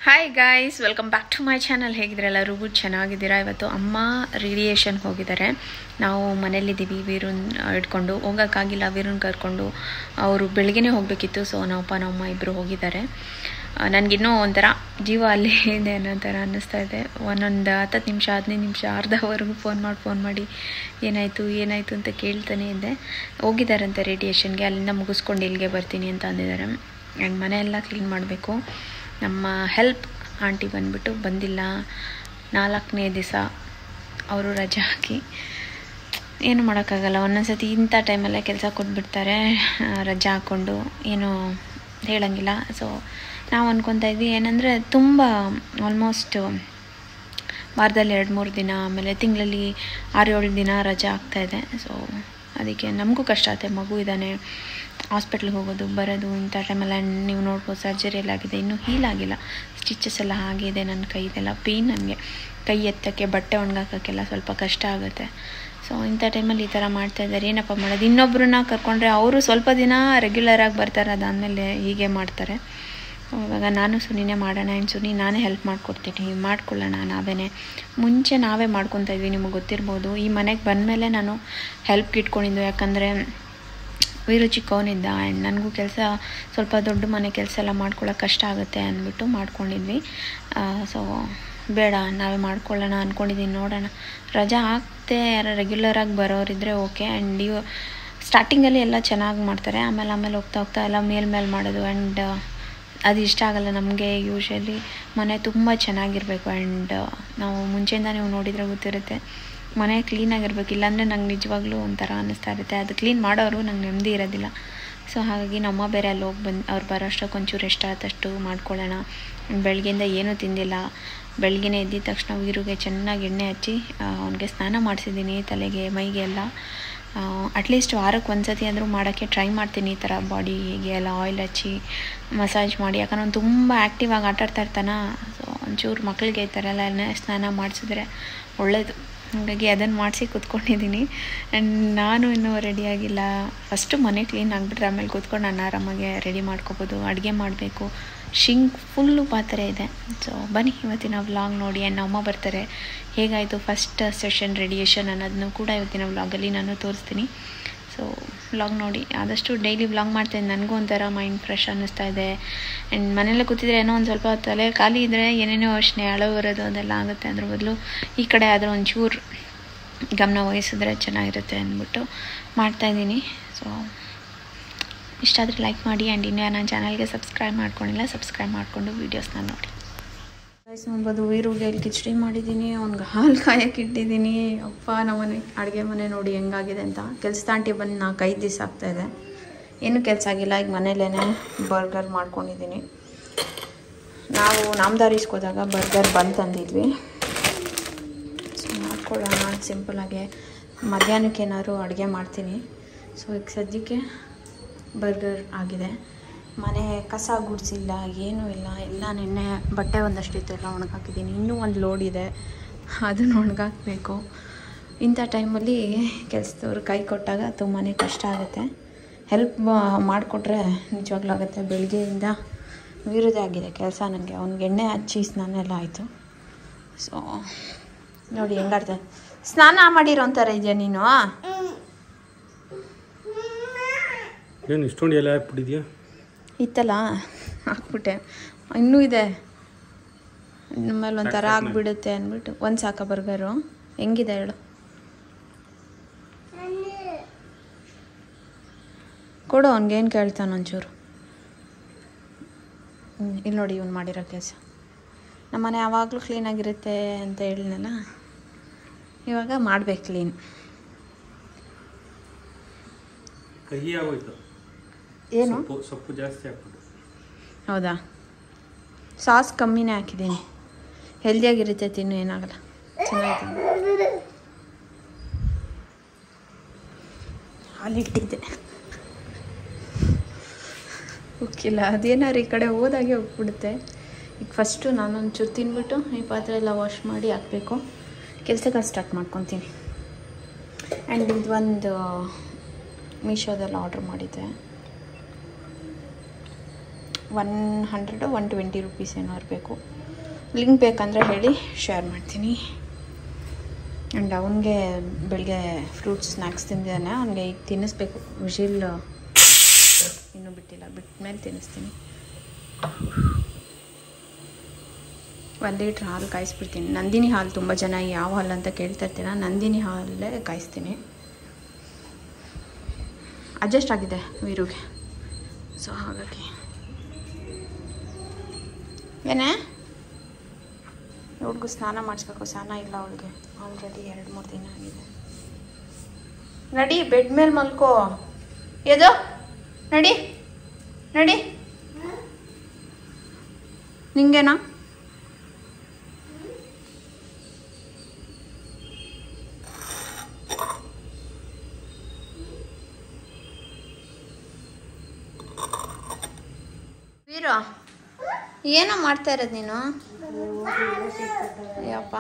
Hi guys, welcome back to my channel. ಹೇಗಿದ್ರೆ ಎಲ್ಲರಿಗೂ ಚೆನ್ನಾಗಿದ್ದೀರಾ? ಇವತ್ತು ಅಮ್ಮ ರೇಡಿಯೇಷನ್ಗೆ ಹೋಗಿದ್ದಾರೆ. ನಾವು ಮನೇಲಿದ್ದೀವಿ. ವೀರನ್ ಹಿಡ್ಕೊಂಡು ಹೋಗೋಕ್ಕಾಗಿಲ್ಲ, ವೀರನ್ ಕರ್ಕೊಂಡು. ಅವರು ಬೆಳಗ್ಗೆನೇ ಹೋಗಬೇಕಿತ್ತು. ಸೊ ನಾವಪ್ಪ ನಮ್ಮಮ್ಮ ಇಬ್ಬರು ಹೋಗಿದ್ದಾರೆ. ನನಗಿನ್ನೂ ಒಂಥರ ಜೀವ ಅಲ್ಲಿ ಇದೆ ಅನ್ನೋ ಥರ ಅನ್ನಿಸ್ತಾ ಇದೆ. ಒಂದೊಂದು 10 ನಿಮಿಷ 15 ನಿಮಿಷ ಅರ್ಧವರೆಗೂ ಫೋನ್ ಮಾಡಿ ಏನಾಯಿತು ಅಂತ ಕೇಳ್ತಾನೆ ಇದ್ದೆ. ಹೋಗಿದ್ದಾರಂತೆ ರೇಡಿಯೇಷನ್ಗೆ. ಅಲ್ಲಿಂದ ಮುಗಿಸ್ಕೊಂಡು ಇಲ್ಲಿಗೆ ಬರ್ತೀನಿ ಅಂತ ಅಂದಿದ್ದಾರೆ. ಆ್ಯಂಡ್ ಮನೆಯೆಲ್ಲ ಕ್ಲೀನ್ ಮಾಡಬೇಕು. ನಮ್ಮ ಹೆಲ್ಪ್ ಆಂಟಿ ಬಂದಿಲ್ಲ. 4ನೇ ದಿವಸ ಅವರು ರಜೆ ಹಾಕಿ. ಏನು ಮಾಡೋಕ್ಕಾಗಲ್ಲ. ಒಂದೊಂದು ಸತಿ ಇಂಥ ಟೈಮಲ್ಲೇ ಕೆಲಸ ಕೊಟ್ಬಿಡ್ತಾರೆ. ರಜೆ ಹಾಕ್ಕೊಂಡು ಏನು ಹೇಳೋಂಗಿಲ್ಲ. ಸೊ ನಾವು ಅಂದ್ಕೊತಾ ಇದ್ವಿ ಏನಂದರೆ, ತುಂಬ ಆಲ್ಮೋಸ್ಟ್ ವಾರದಲ್ಲಿ 2-3 ದಿನ, ಆಮೇಲೆ ತಿಂಗಳಲ್ಲಿ 6-7 ದಿನ ರಜೆ ಆಗ್ತಾಯಿದೆ. ಸೊ ಅದಕ್ಕೆ ನಮಗೂ ಕಷ್ಟ ಆಗುತ್ತೆ. ಮಗು ಇದ್ದಾನೆ, ಹಾಸ್ಪಿಟ್ಲಿಗೆ ಹೋಗೋದು ಬರೋದು. ಇಂಥ ಟೈಮೆಲ್ಲ ನೀವು ನೋಡ್ಬೋದು, ಸರ್ಜರಿ ಎಲ್ಲ ಆಗಿದೆ, ಇನ್ನೂ ಹೀಲ್ ಆಗಿಲ್ಲ. ಸ್ಟಿಚಸ್ ಎಲ್ಲ ಆಗಿದೆ. ನನ್ನ ಕೈದೆಲ್ಲ ಪೇಯ್ನ್. ನನಗೆ ಕೈ ಎತ್ತಕ್ಕೆ, ಬಟ್ಟೆ ಒಣಗಾಕೋಕ್ಕೆಲ್ಲ ಸ್ವಲ್ಪ ಕಷ್ಟ ಆಗುತ್ತೆ. ಸೊ ಇಂಥ ಟೈಮಲ್ಲಿ ಈ ಥರ ಮಾಡ್ತಾಯಿದ್ದಾರೆ. ಏನಪ್ಪ ಮಾಡೋದು? ಇನ್ನೊಬ್ಬರನ್ನ ಕರ್ಕೊಂಡ್ರೆ ಅವರು ಸ್ವಲ್ಪ ದಿನ ರೆಗ್ಯುಲರಾಗಿ ಬರ್ತಾರೆ, ಅದಾದಮೇಲೆ ಹೀಗೆ ಮಾಡ್ತಾರೆ. ಇವಾಗ ನಾನು ಸುನಿನೇ ಮಾಡೋಣ, ಸುನಿ ನಾನೇ ಹೆಲ್ಪ್ ಮಾಡಿಕೊಡ್ತೀನಿ, ಮಾಡ್ಕೊಳ್ಳೋಣ ನಾವೇ. ಮುಂಚೆ ನಾವೇ ಮಾಡ್ಕೊತಾ ಇದ್ವಿ, ನಿಮಗೆ ಗೊತ್ತಿರ್ಬೋದು. ಈ ಮನೆಗೆ ಬಂದಮೇಲೆ ನಾನು ಹೆಲ್ಪ್ಗೆ ಇಟ್ಕೊಂಡಿದ್ದು. ಯಾಕಂದರೆ ವೀರು ಚಿಕ್ಕವನಿದ್ದ. ಆ್ಯಂಡ್ ನನಗೂ ಕೆಲಸ ಸ್ವಲ್ಪ ದೊಡ್ಡ ಮನೆ ಕೆಲಸ ಎಲ್ಲ ಮಾಡ್ಕೊಳ್ಳೋಕೆ ಕಷ್ಟ ಆಗುತ್ತೆ ಅಂದ್ಬಿಟ್ಟು ಮಾಡ್ಕೊಂಡಿದ್ವಿ. ಸೊ ಬೇಡ, ನಾವೇ ಮಾಡ್ಕೊಳ್ಳೋಣ ಅಂದ್ಕೊಂಡಿದ್ದೀನಿ. ನೋಡೋಣ, ರಜಾ ಹಾಕ್ತೆ ಯಾರು ರೆಗ್ಯುಲರಾಗಿ ಬರೋರಿದ್ದರೆ ಓಕೆ. ಆ್ಯಂಡ್ ಸ್ಟಾರ್ಟಿಂಗಲ್ಲಿ ಎಲ್ಲ ಚೆನ್ನಾಗಿ ಮಾಡ್ತಾರೆ. ಆಮೇಲೆ ಹೋಗ್ತಾ ಎಲ್ಲ ಮೇಲ್ ಮಾಡೋದು. ಆ್ಯಂಡ್ ಅದು ಇಷ್ಟ ಆಗಲ್ಲ ನಮಗೆ. ಯೂಶ್ವಲಿ ಮನೆ ತುಂಬ ಚೆನ್ನಾಗಿರಬೇಕು. ಆ್ಯಂಡ್ ನಾವು ಮುಂಚೆಯಿಂದ ನೀವು ನೋಡಿದರೆ ಗೊತ್ತಿರುತ್ತೆ, ಮನೆ ಕ್ಲೀನಾಗಿರ್ಬೇಕು. ಇಲ್ಲಾಂದರೆ ನಂಗೆ ನಿಜವಾಗ್ಲೂ ಒಂಥರ ಅನ್ನಿಸ್ತಾ ಇರುತ್ತೆ. ಅದು ಕ್ಲೀನ್ ಮಾಡೋರು ನಂಗೆ ನೆಮ್ಮದಿ ಇರೋದಿಲ್ಲ. ಸೊ ಹಾಗಾಗಿ ನಮ್ಮ ಬೇರೆ ಅಲ್ಲಿ ಅವ್ರು ಬರೋ ಅಷ್ಟಕ್ಕೆ ಒಂಚೂರು ಎಷ್ಟಾದಷ್ಟು ಮಾಡ್ಕೊಳ್ಳೋಣ. ಬೆಳಗ್ಗೆಯಿಂದ ಏನೂ ತಿಂದಿಲ್ಲ. ಬೆಳಗ್ಗೆನೇ ಎದ್ದಿದ ತಕ್ಷಣ ವೀರುಗೆ ಚೆನ್ನಾಗಿ ಎಣ್ಣೆ ಹಚ್ಚಿ ಅವನಿಗೆ ಸ್ನಾನ ಮಾಡಿಸಿದ್ದೀನಿ, ತಲೆಗೆ ಮೈಗೆ ಎಲ್ಲ. ಅಟ್ಲೀಸ್ಟ್ ವಾರಕ್ಕೆ ಒಂದು ಸತಿ ಆದರೂ ಮಾಡೋಕ್ಕೆ ಟ್ರೈ ಮಾಡ್ತೀನಿ. ಈ ಥರ ಬಾಡಿಗೆ ಎಲ್ಲ ಆಯಿಲ್ ಹಚ್ಚಿ ಮಸಾಜ್ ಮಾಡಿ. ಯಾಕಂದ್ರೆ ಅವ್ನು ತುಂಬ ಆ್ಯಕ್ಟಿವ್ ಆಗಿ ಆಟಾಡ್ತಾ ಇರ್ತಾನೆ. ಸೊ ಒಂಚೂರು ಮಕ್ಕಳಿಗೆ ಈ ಥರ ಎಲ್ಲ ಎಣ್ಣೆ ಸ್ನಾನ ಮಾಡಿಸಿದ್ರೆ ಒಳ್ಳೆಯದು. ಹಾಗಾಗಿ ಅದನ್ನು ಮಾಡಿಸಿ ಕೂತ್ಕೊಂಡಿದ್ದೀನಿ. ಆ್ಯಂಡ್ ನಾನು ಇನ್ನೂ ರೆಡಿಯಾಗಿಲ್ಲ. ಫಸ್ಟು ಮನೆ ಕ್ಲೀನ್ ಆಗಿಬಿಟ್ರೆ ಆಮೇಲೆ ಕೂತ್ಕೊಂಡು ನಾನು ಆರಾಮಾಗೆ ರೆಡಿ ಮಾಡ್ಕೊಬೋದು. ಅಡುಗೆ ಮಾಡಬೇಕು. ಶಿಂಕ್ ಫುಲ್ಲು ಪಾತ್ರೆ ಇದೆ. ಸೊ ಬನ್ನಿ ಇವತ್ತಿನ ವ್ಲಾಗ್ ನೋಡಿ. ಆ್ಯಂಡ್ ಅಮ್ಮ ಬರ್ತಾರೆ. ಹೇಗಾಯಿತು ಫಸ್ಟ್ ಸೆಷನ್ ರೇಡಿಯೇಷನ್ ಅನ್ನೋದನ್ನು ಕೂಡ ಇವತ್ತಿನ ವ್ಲಾಗಲ್ಲಿ ನಾನು ತೋರಿಸ್ತೀನಿ. ಸೊ ವ್ಲಾಗ್ ನೋಡಿ. ಆದಷ್ಟು ಡೈಲಿ ವ್ಲಾಗ್ ಮಾಡ್ತೀನಿ. ನನಗೂ ಒಂಥರ ಮೈಂಡ್ ಫ್ರೆಶ್ ಅನ್ನಿಸ್ತಾ ಇದೆ. ಆ್ಯಂಡ್ ಮನೆಯಲ್ಲೇ ಕೂತಿದ್ರೆ ಏನೋ ಒಂದು ಸ್ವಲ್ಪ ತಲೆ ಖಾಲಿ ಇದ್ದರೆ ಏನೇನೋ ಯೋಚನೆ ಅಳು ಬರೋದು ಅದೆಲ್ಲ ಆಗುತ್ತೆ. ಅದ್ರ ಬದಲು ಈ ಕಡೆ ಆದರೂ ಒಂಚೂರು ಗಮನ ವಹಿಸಿದ್ರೆ ಚೆನ್ನಾಗಿರುತ್ತೆ ಅಂದ್ಬಿಟ್ಟು ಮಾಡ್ತಾಯಿದ್ದೀನಿ. ಸೊ ಇಷ್ಟ ಆದರೆ ಲೈಕ್ ಮಾಡಿ. ಆ್ಯಂಡ್ ಇನ್ನೂ ನನ್ನ ಚಾನಲ್ಗೆ ಸಬ್ಸ್ಕ್ರೈಬ್ ಮಾಡ್ಕೊಂಡಿಲ್ಲ, ಸಬ್ಸ್ಕ್ರೈಬ್ ಮಾಡಿಕೊಂಡು ವೀಡಿಯೋಸ್ನ ನೋಡಿ. ರೈಸ್ ನೋಡ್ಬೋದು. ವೀರುಗೆ ಇಲ್ಲಿ ಕಿಚಡಿ ಮಾಡಿದ್ದೀನಿ, ಅವ್ನಿಗೆ ಹಾಲು ಕಾಯಕ್ಕೆ ಇಟ್ಟಿದ್ದೀನಿ. ಅಪ್ಪ ನಮ್ಮನೆ ಅಡುಗೆ ಮನೆ ನೋಡಿ ಹೆಂಗಾಗಿದೆ ಅಂತ. ಕೆಲಸ ತಾಂಟಿ ಬಂದು 4-5 ದಿವಸ ಆಗ್ತಾಯಿದೆ. ಏನೂ ಕೆಲಸ ಆಗಿಲ್ಲ. ಈಗ ಮನೇಲೇ ಬರ್ಗರ್ ಮಾಡ್ಕೊಂಡಿದ್ದೀನಿ. ನಾವು ನಾಮದಾರಿಸ್ಕೋದಾಗ ಬರ್ಗರ್ ಬಂತಂದಿದ್ವಿ. ಸೊ ಮಾಡ್ಕೊಳ್ಳೋಣ ಸಿಂಪಲಾಗೆ. ಮಧ್ಯಾಹ್ನಕ್ಕೆ ಏನಾದ್ರು ಅಡುಗೆ ಮಾಡ್ತೀನಿ. ಸೊ ಈಗ ಸದ್ಯಕ್ಕೆ ಬರ್ಗರ್ ಆಗಿದೆ. ಮನೆ ಕಸ ಗುಡಿಸಿಲ್ಲ, ಏನೂ ಇಲ್ಲ. ಎಲ್ಲ ನೆನ್ನೆ ಬಟ್ಟೆ ಒಂದಷ್ಟಿತ್ತು, ಎಲ್ಲ ಒಣಗಾಕಿದ್ದೀನಿ. ಇನ್ನೂ ಒಂದು ಲೋಡ್ ಇದೆ, ಅದನ್ನು ಒಣಗಾಕಬೇಕು. ಇಂಥ ಟೈಮಲ್ಲಿ ಕೆಲಸದವ್ರು ಕೈ ಕೊಟ್ಟಾಗ ತುಂಬಾ ಕಷ್ಟ ಆಗುತ್ತೆ. ಹೆಲ್ಪ್ ಮಾಡಿಕೊಟ್ರೆ ನಿಜವಾಗ್ಲೂ ಆಗುತ್ತೆ. ಬೆಳಗ್ಗೆಯಿಂದ ವೀರದೇ ಆಗಿದೆ ಕೆಲಸ ನನಗೆ. ಅವ್ನಿಗೆ ಎಣ್ಣೆ ಹಚ್ಚಿ ಸ್ನಾನ ಎಲ್ಲ ಆಯಿತು. ಸೊ ನೋಡಿ ಹೆಂಗಾಡ್ತಾರೆ. ಸ್ನಾನ ಮಾಡಿರೋ ಅಂತಾರ ಇದೆಯಾ ನೀನು? ಏನು ಇಷ್ಟೊಂದು ಎಲ್ಲ ಹಾಕ್ಬಿಟ್ಟಿದ್ಯಾ? ಇತ್ತಲ್ಲ ಹಾಕ್ಬಿಟ್ಟೆ. ಇನ್ನೂ ಇದೆ. ನಮ್ಮಲ್ಲಿ ಒಂಥರ ಆಗಿಬಿಡುತ್ತೆ ಅಂದ್ಬಿಟ್ಟು ಒಂದು ಸಾಕ ಬರ್ಗರು. ಹೆಂಗಿದೆ ಹೇಳು? ಕೊಡು, ಅವ್ನಿಗೇನು ಕೇಳ್ತಾನೆ ಒಂಚೂರು. ಇಲ್ಲಿ ನೋಡಿ ಇವ್ನು ಮಾಡಿರೋ ಕೆಲಸ. ನಮ್ಮನೆ ಯಾವಾಗಲೂ ಕ್ಲೀನಾಗಿರುತ್ತೆ ಅಂತ ಹೇಳಿದ್ನಲ್ಲ, ಇವಾಗ ಮಾಡಬೇಕು ಕ್ಲೀನ್. ಕಹಿ ಆಗೋಯ್ತು. ಏನು? ಸೊಪ್ಪು ಜಾಸ್ತಿ ಹಾಕ್ಬಿಟ್ಟು. ಹೌದಾ? ಸಾಸ್ ಕಮ್ಮಿನೇ ಹಾಕಿದ್ದೀನಿ. ಹೆಲ್ದಿಯಾಗಿರುತ್ತೆ, ತಿನ್ನು, ಏನಾಗಲ್ಲ. ಚೆನ್ನಾಗಿದೆ. ಹಾಲಿಟ್ಟಿದ್ದೆ ಉಕ್ಕಿಲ್ಲ. ಅದೇನಾರು ಈ ಕಡೆ ಹೋದಾಗೆ ಹೋಗ್ಬಿಡುತ್ತೆ. ಈಗ ಫಸ್ಟು ನಾನೊಂಚೂರು ತಿನ್ಬಿಟ್ಟು ಈ ಪಾತ್ರೆ ಎಲ್ಲ ವಾಶ್ ಮಾಡಿ ಹಾಕಬೇಕು. ಕೆಲಸಕ್ಕೆ ಸ್ಟಾರ್ಟ್ ಮಾಡ್ಕೊತೀನಿ. ಆ್ಯಂಡ್ ಇದೊಂದು ಮೀಶೋದಲ್ಲಿ ಆರ್ಡ್ರ್ ಮಾಡಿದ್ದೆ. 100 120 ರುಪೀಸ್ ಏನೋ ಇರಬೇಕು. ಲಿಂಕ್ ಬೇಕಂದರೆ ಹೇಳಿ ಶೇರ್ ಮಾಡ್ತೀನಿ. ಆ್ಯಂಡ್ ಅವನಿಗೆ ಬೆಳಗ್ಗೆ ಫ್ರೂಟ್ಸ್ ಸ್ನ್ಯಾಕ್ಸ್ ತಿಂದಿದ್ದಾನೆ. ಅವನಿಗೆ ಈಗ ತಿನ್ನಿಸ್ಬೇಕು. ವಿಜಿಲ್ ಇನ್ನೂ ಬಿಟ್ಟಿಲ್ಲ, ಬಿಟ್ಟ ಮೇಲೆ ತಿನ್ನಿಸ್ತೀನಿ. 1 ಲೀಟ್ರ್ ಹಾಲು ಕಾಯಿಸ್ಬಿಡ್ತೀನಿ. ನಂದಿನಿ ಹಾಲು ತುಂಬ ಜನ ಯಾವ ಹಾಲು ಅಂತ ಕೇಳ್ತಾ ಇರ್ತೀರ, ನಂದಿನಿ ಹಾಲಲ್ಲೇ ಕಾಯಿಸ್ತೀನಿ. ಅಡ್ಜಸ್ಟ್ ಆಗಿದೆ ವೀರುಗೆ, ಸೊ ಹಾಗಾಗಿ ಏನೇ ಹುಡುಗು ಸ್ನಾನ ಮಾಡಿಸ್ಬೇಕು. ಸ್ನಾನ ಇಲ್ಲ ಅವಳಿಗೆ, ಆಲ್ರೆಡಿ 2-3 ದಿನ ಆಗಿದೆ. ನಡಿ ಬೆಡ್ ಮೇಲೆ ಮಲ್ಕೋ. ಎದು ನಡಿ ನಡಿ. ನಿಂಗೇನಾ? ವೀರು ಏನೋ ಮಾಡ್ತಾ ಇರೋದು ನೀನು? ಯಪ್ಪ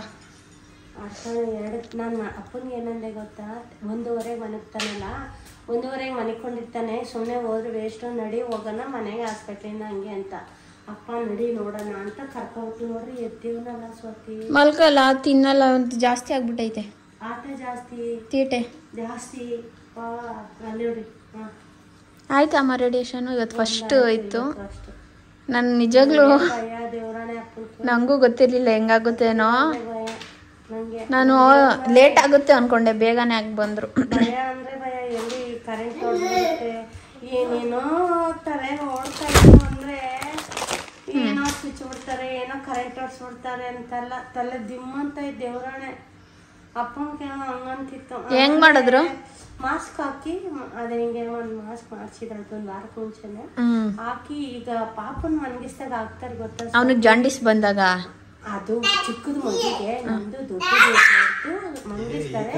ನಾನು ಅಪ್ಪನಿಗೆ ಏನಂದೆ ಗೊತ್ತಾ, 1:15 ಮನಗ್ತಾನಲ್ಲ, 1:15 ಮನಿಕೊಂಡಿರ್ತಾನೆ. ಸುಮ್ಮನೆ ಹೋದ್ರೆ ವೇಸ್ಟು, ನಡಿ ಹೋಗೋಣ ಮನೆಗೆ ಹಾಸ್ಪಿಟ್ಲಿಂದ ಹಂಗೆ ಅಂತ. ಅಪ್ಪ ನಡಿ ನೋಡೋಣ ಅಂತ ಕರ್ಕೊಬಿಟ್ಟು ನೋಡ್ರಿ ಎತ್ತೀವನಲ್ಲ ಸ್ವಾತಿ. ಮಲ್ಕಲ್ಲ, ತಿನ್ನಲ್ಲ, ಜಾಸ್ತಿ ಆಗ್ಬಿಟ್ಟೈತೆ ಆಟ ಜಾಸ್ತಿ, ತೀಟೆ ಜಾಸ್ತಿ. ಅಲ್ಲಿ ನೋಡಿ. ಆಯ್ತಮ್ಮ ರೇಡಿಯೇಷನ್ ಇವತ್ತು ಫಸ್ಟ್ ಇತ್ತು. ನಾನು ನಿಜವಾಗ್ಲೂ ನನಗೂ ಗೊತ್ತಿರಲಿಲ್ಲ ಹೆಂಗಾಗುತ್ತೇನೋ. ನಾನು ಲೇಟ್ ಆಗುತ್ತೆ ಅನ್ಕೊಂಡೆ, ಬೇಗನೆ ಆಗಿ ಬಂದ್ರು. ಭಯ ಅಂದ್ರೆ ಭಯ, ಎಲ್ಲಿ ಕರೆಂಟ್ ಹೊಡೆದಿರುತ್ತೆ, ಏನೇನೋ ಹೋಗ್ತಾರೆ, ಓಡ್ತಾ ಇತ್ತು ಅಂದ್ರೆ ಏನೋ ಸ್ವಿಚ್ ಬಿಡ್ತಾರೆ, ಏನೋ ಕರೆಂಟ್ ಹೊಡ್ಸ್ಬಿಡ್ತಾರೆ ಅಂತೆಲ್ಲ ತಲೆ ದಿಮ್ಮಂತ ಇದ್ದ ದೇವ್ರಾಣೆ. ಅಪ್ಪಂಗೆ ಹಂಗಂತಿತ್ತು. ಹೆಂಗ್ ಮಾಡಿದ್ರು? ಮಾಸ್ಕ್ ಹಾಕಿ, ಅದೇ ಹಿಂಗೆ ಒಂದು ಮಾಸ್ಕ್ ಮಾಡಿಸಿದ್ರು ಒಂದು ವಾರಕ್ಕೆ ಮುಂಚೆನೆ ಹಾಕಿ. ಈಗ ಪಾಪನ್ ಮನ್ಗಿಸ್ದಾಗ ಹಾಕ್ತಾರೆ ಗೊತ್ತಾ, ಅವನಿಗೆ ಜಾಂಡಿಸ್ ಬಂದಾಗ ಅದು ಚಿಕ್ಕದು ಮಗುಗೆ, ನಮ್ದು ದೊಡ್ಡದು ಮಂಗಿಸ್ತಾರೆ.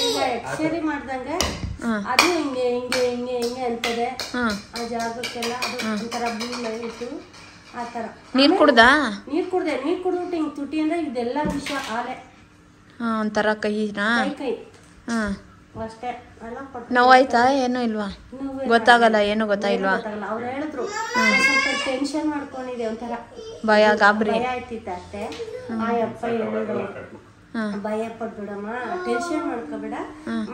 ಈಗ ಎಕ್ಸ್ರೇ ಮಾಡ್ದಂಗೆ ಅದು ಹಿಂಗೆ ಹಿಂಗೆ ಹಿಂಗೆ ಹಿಂಗೆ ಅಂತದೆ ಆ ಜಾಗಕ್ಕೆಲ್ಲ. ಅದು ಒಂಥರ ಬೀಳ ಇಟ್ಟು ಆ ಥರ. ನೀರು ಕುಡ್ದಾ? ನೀರು ಕುಡ್ಬಿಟ್ಟು ಹಿಂಗೆ ತುಟಿ ಅಂದ್ರೆ ಇದೆಲ್ಲ ವಿಷ ಆಲೆ ಒಂಥರ ಕೈನಾ? ಕೈ ಹಾಂ ಅಷ್ಟೇ. ಎಲ್ಲ ಕೊಟ್ಟು ನೋವಾಯ್ತಾ? ಏನೂ ಇಲ್ವಾ? ಗೊತ್ತಾಗಲ್ಲ, ಏನು ಗೊತ್ತಾಗಿಲ್ವಾ? ಅವ್ರು ಹೇಳಿದ್ರು ಸ್ವಲ್ಪ ಟೆನ್ಷನ್ ಮಾಡ್ಕೊಂಡಿದೆ, ಒಂಥರ ಭಯ ಗಾಬರಿ ಭಯ ಆಯ್ತಿತ್ತು ಅಷ್ಟೇ. ಆಯಪ್ಪ ಹೇಳಿದ್ರು ಭಯ ಪಡ್ಬಿಡಮ್ಮ, ಟೆನ್ಷನ್ ಮಾಡ್ಕೋಬೇಡ,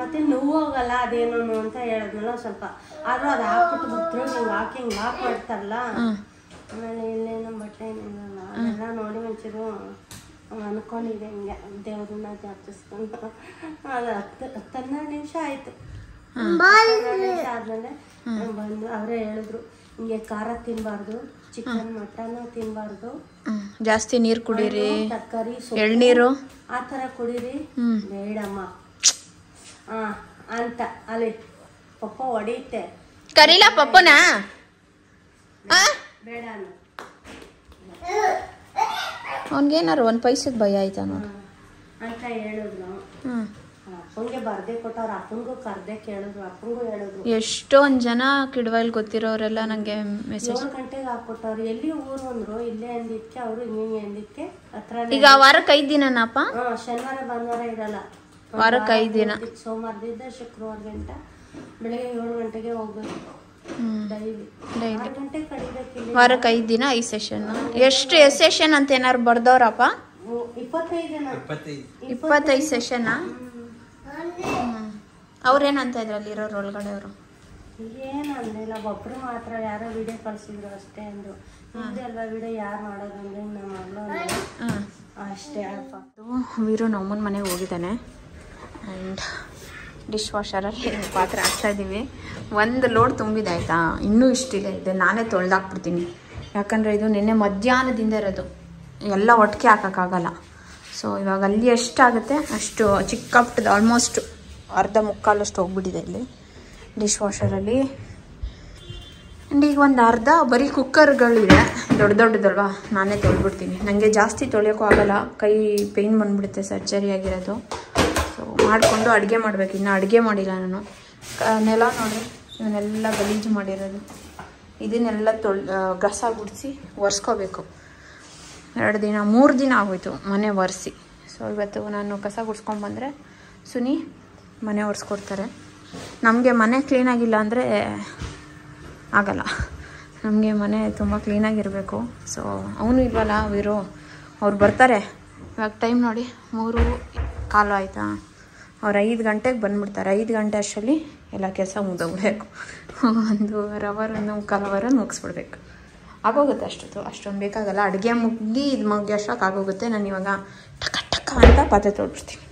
ಮತ್ತೆ ನೋವು ಹೋಗಲ್ಲ ಅದೇನು ಅಂತ ಹೇಳಿದ್ನಲ್ಲ ಸ್ವಲ್ಪ. ಆದ್ರೂ ಅದು ಹಾಕ್ಬಿಟ್ಟು ಭದ್ರ ಹಿಂಗೆ ಹಾಕಿ ಹಿಂಗೆ ಲಾಕ್ ಮಾಡ್ತಾರಲ್ಲ, ಆಮೇಲೆ ಇಲ್ಲೇನೋ ಬಟ್ಟೆ ಏನಿಲ್ಲ ಅದೆಲ್ಲ ನೋಡಿ ಒಂಚೂರು ಅನ್ಕೊಂಡಿದೆ. ಹಿಂಗೆ ದೇವ್ರನ್ನ ಜ್ಞಾಪಿಸ್ಕೊಂಡು ಅದು 10-12 ನಿಮಿಷ ಆಯ್ತು. 12 ನಿಮಿಷ ಆದ್ಮೇಲೆ ಬಂದು ಅವರೇ ಹೇಳಿದ್ರು ಹಿಂಗೆ ಖಾರ ತಿನ್ಬಾರ್ದು, ಚಿಕನ್ ಮಟನ್ ತಿನ್ಬಾರ್ದು, ಜಾಸ್ತಿ ನೀರು ಕುಡೀರಿ, ತರಕಾರಿ ಎಳ್ನೀರು ಆ ಥರ ಕುಡೀರಿ, ಬೇಡಮ್ಮ ಅಂತ. ಅಲ್ಲಿ ಪಪ್ಪ ಹೊಡೆಯುತ್ತೆ. ಕರೀಲ ಪಪ್ಪನ? ಬೇಡ ಅವನಿಗೇನಾರು 1 ಪೈಸದ ಭಯ ಆಯ್ತಾ ನೋಡು ಅಂತ ಹೇಳಿದ್ರು. ಅಪ್ಪಂಗೆ ಬರ್ದೆ ಕೊಟ್ಟವ್ರು, ಅಪ್ಪಂಗೂ ಕರ್ದೆ ಕೇಳಿದ್ರು, ಅಪ್ಪಂಗೂ ಹೇಳಿದ್ರು. ಎಷ್ಟೊಂದು ಜನ ಕಿಡವಲ್ ಗೊತ್ತಿರೋರೆಲ್ಲ ನನಗೆ ಮೆಸೇಜ್ 7 ಗಂಟೆಗೆ ಹಾಕೊಟ್ಟವ್ರು. ಎಲ್ಲಿ ಊರು ಅಂದ್ರು, ಇಲ್ಲೇ ಅಂದಿದ್ಕೆ ಅವರು ಹಿಂಗೆ ಅಂದಿದ್ಕೆ ಹತ್ರ. ಈಗ ವಾರಕ್ಕೆ 5 ದಿನನಪ್ಪ? ಶನಿವಾರ ಭಾನುವಾರ ಇರಲ್ಲ, ವಾರಕ್ಕೆ 5 ದಿನ. ಸೋಮವಾರದಿಂದ ಶುಕ್ರವಾರ ಗಂಟ ಬೆಳಗ್ಗೆ 7 ಗಂಟೆಗೆ ಹೋಗ್ಬೇಕು ಡೈಲಿ. 6 ಗಂಟೆಗೆ ಕಡಿಬೇಕಿಲ್ಲ. ವಾರಕ್ಕೆ 5 ದಿನ 5 ಸೆಷನ್. ಎಷ್ಟು ಸೆಷನ್ ಅಂತ ಏನಾರು ಬರ್ದವ್ರಪ್ಪ? 25 ಸೆಷನಾ? ಅವ್ರೇನಂತ ಇದ್ರಲ್ಲಿ ಇರೋರು ಒಳಗಡೆ ಅವರು? ಏನಂದಿಲ್ಲ, ಒಬ್ರು ಮಾತ್ರ ಯಾರೋ ವಿಡಿಯೋ ಕಳ್ಸಿದ್ರು ಅಷ್ಟೇ ಅಂದ್ರು. ಇದೆಲ್ಲ ವಿಡಿಯೋ ಯಾರು ಮಾಡೋದು ಅಂದ್ರೆ ನಮ್ಮ ಮಗಳು ಅಷ್ಟೇ ಅಪ್ಪ. ವೀರು ನಮ್ಮನ ಮನೆಗೆ ಹೋಗಿದ್ದಾನೆ. ಆ್ಯಂಡ್ ಡಿಶ್ ವಾಷರಲ್ಲಿ ಪಾತ್ರೆ ಹಾಕ್ತಾಯಿದ್ದೀವಿ. 1 ಲೋಡ್ ತುಂಬಿದೆ ಆಯಿತಾ, ಇನ್ನೂ ಇಷ್ಟಿದೆ. ಇದೆ ನಾನೇ ತೊಳೆದಾಕ್ಬಿಡ್ತೀನಿ, ಯಾಕಂದರೆ ಇದು ನಿನ್ನೆ ಮಧ್ಯಾಹ್ನದಿಂದ ಇರೋದು, ಎಲ್ಲ ಒಟ್ಟಿಗೆ ಹಾಕೋಕ್ಕಾಗಲ್ಲ. ಸೊ ಇವಾಗ ಅಲ್ಲಿ ಎಷ್ಟಾಗುತ್ತೆ ಅಷ್ಟು ಚಿಕ್ಕ ಪುಟ್ಟದ ಆಲ್ಮೋಸ್ಟ್ ಅರ್ಧ ಮುಕ್ಕಾಲಷ್ಟು ಹೋಗ್ಬಿಟ್ಟಿದೆ ಇಲ್ಲಿ ಡಿಶ್ ವಾಷರಲ್ಲಿ. ಆ್ಯಂಡ್ ಈಗ ಒಂದು ಅರ್ಧ ಬರೀ ಕುಕ್ಕರ್ಗಳಿದೆ, ದೊಡ್ಡದಲ್ವಾ, ನಾನೇ ತೊಳ್ಬಿಡ್ತೀನಿ. ನನಗೆ ಜಾಸ್ತಿ ತೊಳೆಯೋಕ್ಕೂ ಆಗಲ್ಲ, ಕೈ ಪೇಯ್ನ್ ಬಂದುಬಿಡುತ್ತೆ, ಸರ್ಜರಿ ಆಗಿರೋದು. ಸೊ ಮಾಡಿಕೊಂಡು ಅಡುಗೆ ಮಾಡಬೇಕು. ಇನ್ನು ಅಡುಗೆ ಮಾಡಿಲ್ಲ ನಾನು. ನೆಲ ನೋಡಿ, ಇವನ್ನೆಲ್ಲ ಗಲೀಜು ಮಾಡಿರೋದು, ಇದನ್ನೆಲ್ಲ ಗಸ ಗುಡಿಸಿ ಒರೆಸ್ಕೋಬೇಕು. 2 ದಿನ 3 ದಿನ ಆಗೋಯ್ತು ಮನೆ ಒರೆಸಿ. ಸೊ ಇವತ್ತು ನಾನು ಕಸ ಗುಡಿಸ್ಕೊಂಡ್ಬಂದರೆ ಸುನಿ ಮನೆ ಒರೆಸ್ಕೊಡ್ತಾರೆ. ನಮಗೆ ಮನೆ ಕ್ಲೀನಾಗಿಲ್ಲ ಅಂದರೆ ಆಗಲ್ಲ. ನಮಗೆ ಮನೆ ತುಂಬ ಕ್ಲೀನಾಗಿರಬೇಕು. ಸೊ ಅವನು ಇಲ್ವಲ್ಲ ವೀರು, ಅವ್ರು ಬರ್ತಾರೆ. ಇವಾಗ ಟೈಮ್ ನೋಡಿ 3:15 ಆಯಿತಾ. ಅವ್ರು 5 ಗಂಟೆಗೆ ಬಂದುಬಿಡ್ತಾರೆ. 5 ಗಂಟೆ ಅಷ್ಟರಲ್ಲಿ ಎಲ್ಲ ಕೆಲಸ ಮುಗಿದೋಗ್ಬಿಡ್ಬೇಕು. 1 ಅವರ್ ಮುಗಿಸ್ಬಿಡ್ಬೇಕು. ಆಗೋಗುತ್ತೆ ಅಷ್ಟೊಂದು ಬೇಕಾಗಲ್ಲ. ಅಡುಗೆ ಮುಗ್ದು ಇದು ಮುಗಿ ಅಷ್ಟಕ್ಕೆ ಆಗೋಗುತ್ತೆ. ನಾನು ಇವಾಗ ಟಕ ಟಕ ಅಂತ ಪಾತ್ರೆ ತೊಳ್ಬಿಡ್ತೀನಿ.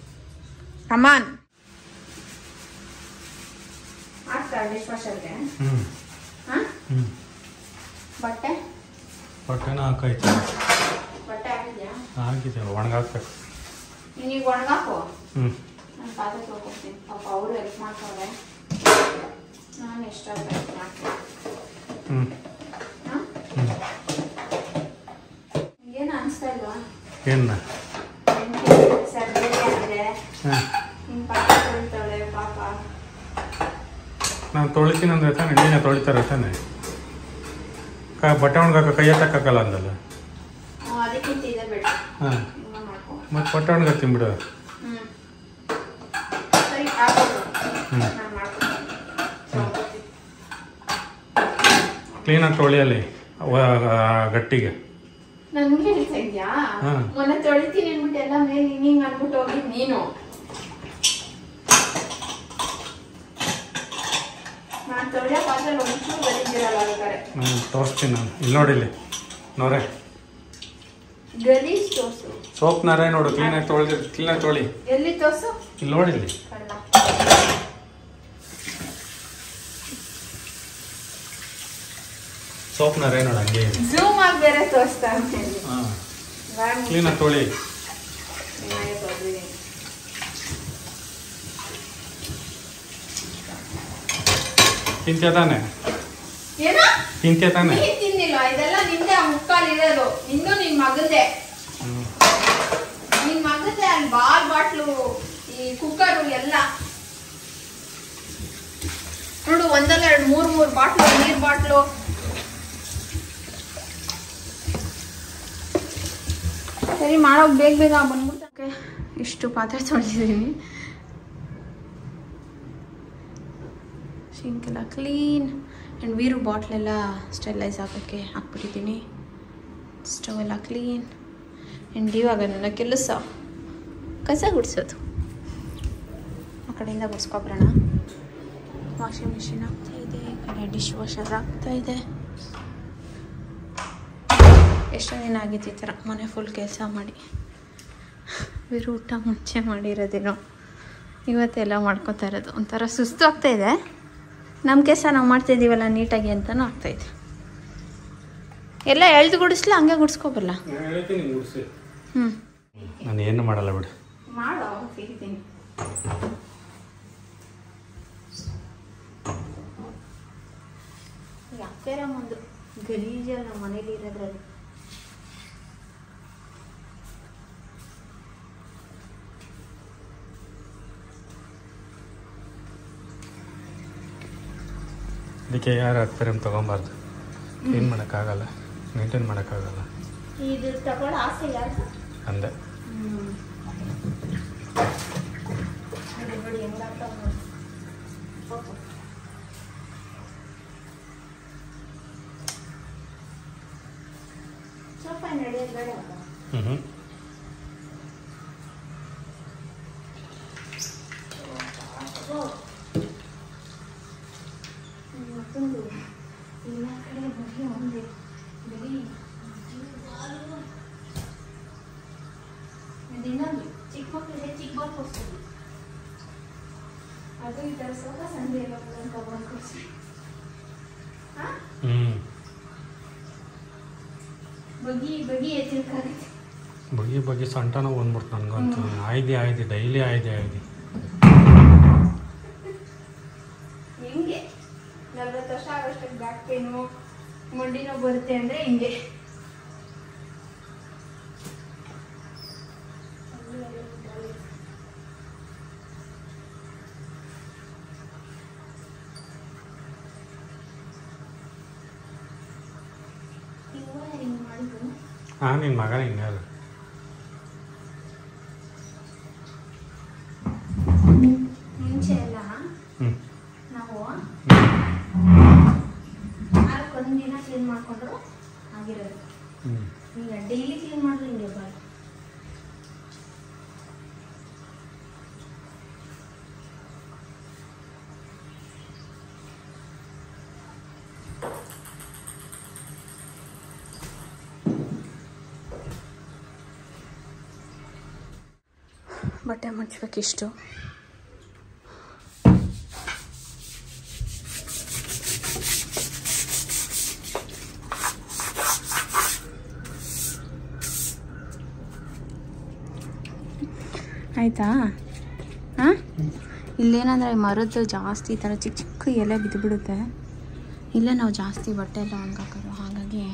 ಅಮ್ಮನ್ ಆಗ್ತಾ ಡಿಶ್ ವಾಷರ್ಗೆ ಹಾಂ ಬಟ್ಟೆನ ಹಾಕೈತೆ. ಬಟ್ಟೆ ಹಾಕಿದ್ಯಾ? ಆಗಿದೆ, ಒಣಗಾಕ್ಬೇಕು. ನೀನೀಗ ಒಣಗಾಕು. ನಾನು ಪಾತ್ರೆ ತೊಳ್ಕೊಡ್ತೀನಿ. ಪಾಪ ಅವರು ಹೆಲ್ಪ್ ಮಾಡ್ತಾರೆ, ನಾನು ಎಷ್ಟಾಗ ಹೆಲ್ಪ್ ಮಾಡ್ತೀನಿ. ಹಾಂ ಏನು ಅನಿಸ್ತಾ ಇಲ್ವಾ? ಏನು ಸರ್ಜರಿ ಆಗಿದೆ, ನಿನ್ನ ಪಾತ್ರೆ ತೊಳಿತಾಳೆ ಪಾಪ. ನಾನು ತೊಳಿತೀನಿ ಅಂದ್ರೆ ತಾನೆ, ನೀನೇ ತೊಳಿತಾರೆ ತಾನೆ. ಬಟ್ಟೆ ಒಣಗಾಕ ಕೈ ಎತ್ತಕ್ಕಾಗಲ್ಲ ಅಂದಲ್ಲ. ಅದಕ್ಕಿಂತ ಇದೆ ಬೇಡ. ಹಾಂ, ಮತ್ತು ಬಟ್ಟೆ ಒಣಗಾಕ್ತೀನಿ ಬಿಡು. ಸರಿ ಆಗೋದು, ನಾನು ಮಾಡ್ಕೊಡ್ತೀನಿ. ಕ್ಲೀನಾಗಿ ತೊಳಿಯಲ್ಲಿ ಗಟ್ಟಿಗೆ. ನನಗೆ ಹೇಳ್ತಾ ಇದೆಯಾ? ಮೊನ್ನೆ ತೊಳಿತೀನಿ ಅಂದ್ಬಿಟ್ಟು ಎಲ್ಲ ಮೇಲೆ ಹಿಂಗೆ ಅಂದ್ಬಿಟ್ಟು ಹೋಗಿ ನೀನು. ನಾನು ತೊಳೆಯೋ ಪಾತ್ರೆ ಒಂಚೂರು ಗಲೀಜಿರಲ್ಲ ಬೇಕಾರೆ. ನಾನು ತೋರಿಸ್ತೀನಿ. ನಾನು ಇಲ್ಲಿ ನೋಡಿಲ್ಲಿ ನೋರೆ ಗಲೀಜ್ ತೋರ್ಸು. ಸೋಪ್ ನಾರೇ ನೋಡು, ಕ್ಲೀನಾಗಿ ಕ್ಲೀನಾಗಿ ತೊಳಿ. ಎಲ್ಲಿ ತೋರ್ಸು? ಇಲ್ಲಿ ನೋಡಿಲ್ಲಿ ಸೋಪ್ ನಾರೇ ನೋಡು, ಹಂಗೆ ಝೂಮ್ ಆಗಿ ಬೇರೆ ತೋರಿಸ್ತಾ. ಹಾಂ, ಕ್ಲೀನಾಗಿ ತೊಳಿ. ತಿಂತ್ಯ ತಾನೆ? ಏನೋ ತಿಂತ್ಯ ತಾನೆ? ತಿನ್ನಿಲ್ಲ, ಇದೆಲ್ಲ ನಿಂದೆ. ಆ ಮುಕ್ಕಾಲು ಇರೋದು ನಿಂದು, ನಿನ್ ಮಗಂದೆ. ನಿನ್ ಮಗಂದೆ. ಅಲ್ಲಿ ಬಾಟ್ಲು, ಈ ಕುಕ್ಕರು ಎಲ್ಲ ನೋಡು. 1 2 3 ಬಾಟ್ಲು, ನೀರ್ ಬಾಟ್ಲು. ಸರಿ ಮಾಡೋಕೆ ಬೇಗ ಬಂದ್ಬಿಡ್ತಕ್ಕೆ. ಇಷ್ಟು ಪಾತ್ರೆ ತೊಳೆದಿದ್ದೀನಿ. ಸಿಂಕ್ ಎಲ್ಲ ಕ್ಲೀನ್. ಆ್ಯಂಡ್ ವೀರು ಬಾಟ್ಲೆಲ್ಲ ಸ್ಟೆರಿಲೈಸ್ ಹಾಕೋಕ್ಕೆ ಹಾಕ್ಬಿಟ್ಟಿದ್ದೀನಿ. ಸ್ಟವ್ ಎಲ್ಲ ಕ್ಲೀನ್. ಆ್ಯಂಡ್ ಇವಾಗ ನನ್ನ ಕೆಲಸ ಕಸ ಗುಡಿಸೋದು. ಆ ಕಡೆಯಿಂದ ಗುಡಿಸ್ಕೊಬ್ರೋಣ. ವಾಷಿಂಗ್ ಮಿಷಿನ್ ಆಗ್ತಾಯಿದೆ, ಈ ಕಡೆ ಡಿಶ್ ವಾಷರ್ ಆಗ್ತಾಯಿದೆ. ಎಷ್ಟೋ ದಿನ ಆಗಿತ್ತು ಈ ಥರ ಮನೆ ಫುಲ್ ಕೆಲಸ ಮಾಡಿ. ವೀರು ಊಟ ಮುಂಚೆ ಮಾಡಿರೋದೇನೋ ಇವತ್ತೆಲ್ಲ ಮಾಡ್ಕೊತಾ ಇರೋದು. ಒಂಥರ ಸುಸ್ತು ಆಗ್ತಾಯಿದೆ. ನಮ್ಮ ಕೆಲಸ ನಾವು ಮಾಡ್ತಾಯಿದ್ದೀವಲ್ಲ ನೀಟಾಗಿ ಅಂತಲೂ ಆಗ್ತಾಯಿದೆ. ಎಲ್ಲ ಎಳ್ದು ಗುಡಿಸ್ಲ, ಹಂಗೆ ಗುಡಿಸ್ಕೊಬಲ್ಲ. ನಾನು ಏನು ಮಾಡಲ್ಲ ಬಿಡು. ಮಾಡೋ ಸಿಗ್ತೀನಿ. ಯಾಕೆರ ಒಂದು ಗಲೀಜಲ್ಲ ನಮ್ಮ ಮನೇಲಿ ಇರೋದ್ರಲ್ಲಿ. ಅದಕ್ಕೆ ಯಾರು ಹಾಕ್ತಾರೆ ಅಂತ ತೊಗೊಬಾರ್ದು. ಏನು ಮಾಡೋಕ್ಕಾಗಲ್ಲ, ಮೇಂಟೈನ್ ಮಾಡೋಕ್ಕಾಗಲ್ಲ. ಇದು ತಗೊಳ್ಳೋ ಆಸೆ ಯಾರು ಅಂದೆ. ನೋಡಿ ಹೆಂಗಾಗ್ತಾವ. ಸ್ವಲ್ಪ ನಡೆಯೋದು ಬೇಡ. ಮತ್ತೊಂದು ಎಲ್ಲ ಕಡೆ ಬರೀ ಒಂದೇ ಬರೀ ಇನ್ನೊಂದು ಚಿಕ್ಕ ಮಕ್ಕಳಿಗೆ ಚಿಕ್ಕ ಬಾಲ್ ಕೊಡ್ತೀವಿ. ಅದು ಈ ಥರ ಸ್ವಲ್ಪ ಸಂಜೆ ಎಲ್ಲ ಕಬ್ಬಾಲ್ ಕೊಡ್ತೀವಿ. ಬಗಿ ಎತ್ತಿರ್ಕಾಗುತ್ತೆ. ಬಗಿ ಸೊಂಟನ ಬಂದ್ಬಿಡ್ತು ನನಗಂತೂ. ಆಯ್ದೆ ಡೈಲಿ ಆಯ್ದೆ. ಹಿಂಗೆ 40 ವರ್ಷ ಆಗೋಷ್ಟಕ್ಕೆ ಬ್ಯಾಕ್ ಪೇನು ಮಂಡಿ ನೋವು ಬರುತ್ತೆ ಅಂದರೆ ಹಿಂಗೆ. ಹಾಂ, ನಿನ್ನ ಮಗನ ಹಿಂಗಾರು. ಮುಂಚೆ ಎಲ್ಲ ನಾವು ಇರೋದು. ಈಗ ಡೈಲಿ ಕ್ಲೀನ್ ಮಾಡಿದ್ರೆ ಹಿಂಗೆ ಬಾಯ್. ಬಟ್ಟೆ ಮುಚ್ಚಬೇಕಿಷ್ಟು. ಆಯಿತಾ? ಹಾಂ, ಇಲ್ಲೇನಂದರೆ ಮರದ್ದು ಜಾಸ್ತಿ ಈ ಥರ ಚಿಕ್ಕ ಚಿಕ್ಕ ಎಲೆ ಬಿದ್ದುಬಿಡುತ್ತೆ. ಇಲ್ಲೇ ನಾವು ಜಾಸ್ತಿ ಬಟ್ಟೆ ಎಲ್ಲ ಒಣಗಾಕೋದು, ಹಾಗಾಗಿ